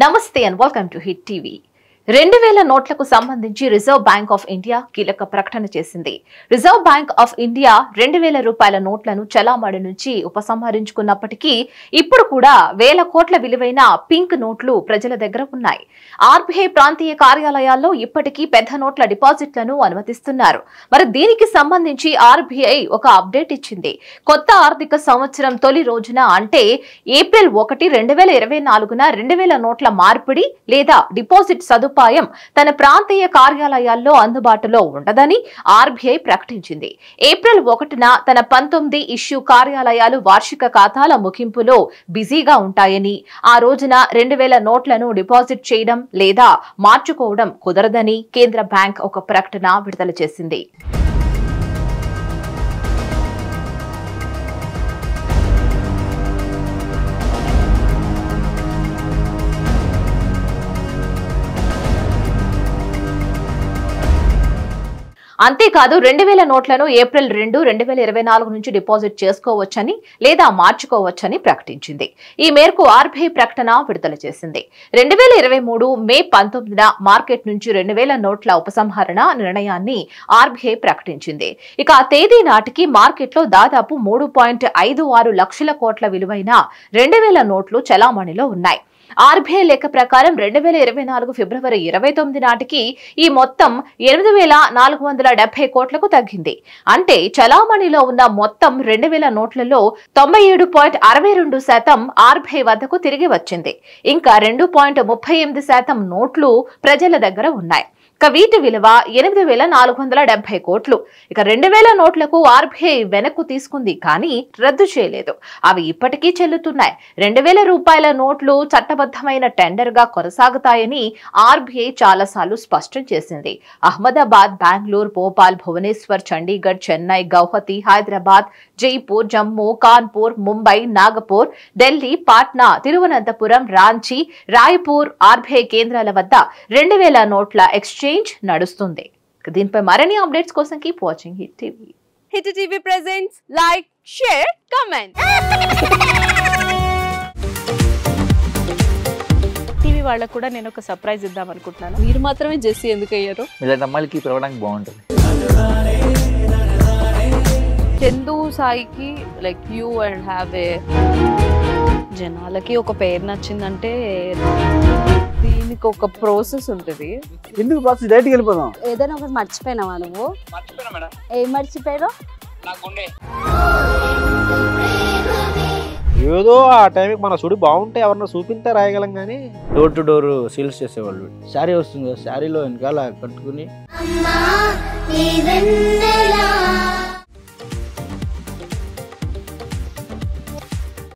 నమస్తే and welcome to Hit TV. 2000 నోట్లకు సంబంధించి reserve bank of India కీలక ప్రకటన చేసింది. రిజర్వ్ బ్యాంక్ ఆఫ్ ఇండియా 2000 రూపాయల నోట్లను చలామణి నుంచి ఉపసంహరించుకున్నప్పటికీ ఇప్పుడు కూడా వేల కోట్ల విలువైన పింక్ నోట్లు ప్రజల దగ్గర ఉన్నాయి. ఆర్బీఐ ప్రాంతీయ కార్యాలయాల్లో ఇప్పటికీ పెద్ద నోట్ల డిపాజిట్లను అనుమతిస్తున్నారు. మరి దీనికి సంబంధించి ఆర్బీఐ ఒక అప్డేట్ ఇచ్చింది. కొత్త ఆర్థిక సంవత్సరం తొలి రోజున అంటే ఏప్రిల్ 1, 2024న 2000 నోట్ల మార్పిడి లేదా డిపాజిట్ సదుపాయం తన ప్రాంతీయ కార్యాలయాల్లో అందుబాటులో ఉండదని ఆర్బీఐ ప్రకటించింది. ఏప్రిల్ 1న తన 19 ఇష్యూ కార్యాలయాలు వార్షిక ఖాతాల ముగింపులో బిజీగా ఉంటాయని, ఆ రోజున 2000 నోట్లను డిపాజిట్ చేయడం లేదా మార్చుకోవడం కుదరదని కేంద్ర బ్యాంక్ ఒక ప్రకటన విడుదల చేసింది. అంతేకాదు 2000 నోట్లను ఏప్రిల్ 2, 2024 నుంచి డిపాజిట్ చేసుకోవచ్చని లేదా మార్చుకోవచ్చని ప్రకటించింది. ఈ మేరకు ఆర్బీఐ ప్రకటన విడుదల చేసింది. 2023 మే 19న మార్కెట్ నుంచి 2000 నోట్ల ఉపసంహరణ నిర్ణయాన్ని ఆర్బీఐ ప్రకటించింది. ఇక ఆ తేదీ నాటికి మార్కెట్లో దాదాపు 3.56 లక్షల కోట్ల విలువైన 2000 నోట్లు చలామణిలో ఉన్నాయి. ఆర్బీఐ లెక్క ప్రకారం 2024 ఫిబ్రవరి 29 నాటికి ఈ మొత్తం 8,470 కోట్లకు తగ్గింది. అంటే చలామణిలో ఉన్న మొత్తం 2000 నోట్లలో 97.62% ఆర్బీఐ వద్దకు తిరిగి వచ్చింది. ఇంకా 2.38% నోట్లు ప్రజల దగ్గర ఉన్నాయి. వీటి విలువ 8,470 కోట్లు. ఇక 2000 నోట్లకు ఆర్బీఐ వెనక్కు తీసుకుంది కానీ రద్దు చేయలేదు. అవి ఇప్పటికీ చెల్లుతున్నాయి. 2000 రూపాయల నోట్లు చట్టబద్ధమైన టెండర్ గా కొనసాగుతాయని ఆర్బీఐ చాలాసార్లు స్పష్టం చేసింది. అహ్మదాబాద్, బెంగళూరు, భోపాల్, భువనేశ్వర్, చండీగఢ్, చెన్నై, గౌహతి, హైదరాబాద్, జైపూర్, జమ్మూ, కాన్పూర్, ముంబై, నాగపూర్, ఢిల్లీ, పాట్నా, తిరువనంతపురం, రాంచీ, రాయ్పూర్ ఆర్బీఐ కేంద్రాల వద్ద 2000 నోట్ల ఎక్స్చేంజ్ నడుస్తుంది. దీనిపై మరిన్ని అప్డేట్స్ కోసం keep watching hit TV. Hit TV presents like, share, comment. TV వాళ్ళకు కూడా నేను ఒక సర్ప్రైజ్ ఇద్దాం అనుకుంటున్నాను. మీరు మాత్రమే జెస్సీ ఎందుకు అయ్యారు? ఇలాంటి అమ్మాయిలకి పిలవడానికి బాగుంటుంది. చందు సాయికి like you and have a జనాలకి ఒక పేరు నచ్చిందంటే దీనికి ఒక ప్రాసెస్ ఉంటుంది. ఎందుకు ప్రాసెస్ డైరెక్ట్ వెళ్ళిపోదాం. ఏదైనా ఒకటి మర్చిపోయినావా నువ్వు? ఏం మర్చిపోయావు? ఏదో ఆ టైంకి మన సుడి బాగుంటే ఎవరన్నా చూపిస్తే రాయగలం కానీ డోర్ టు డోర్ సేల్స్ చేసేవాళ్ళు. శారీ వస్తుంది, శారీలో వెనకాల కట్టుకుని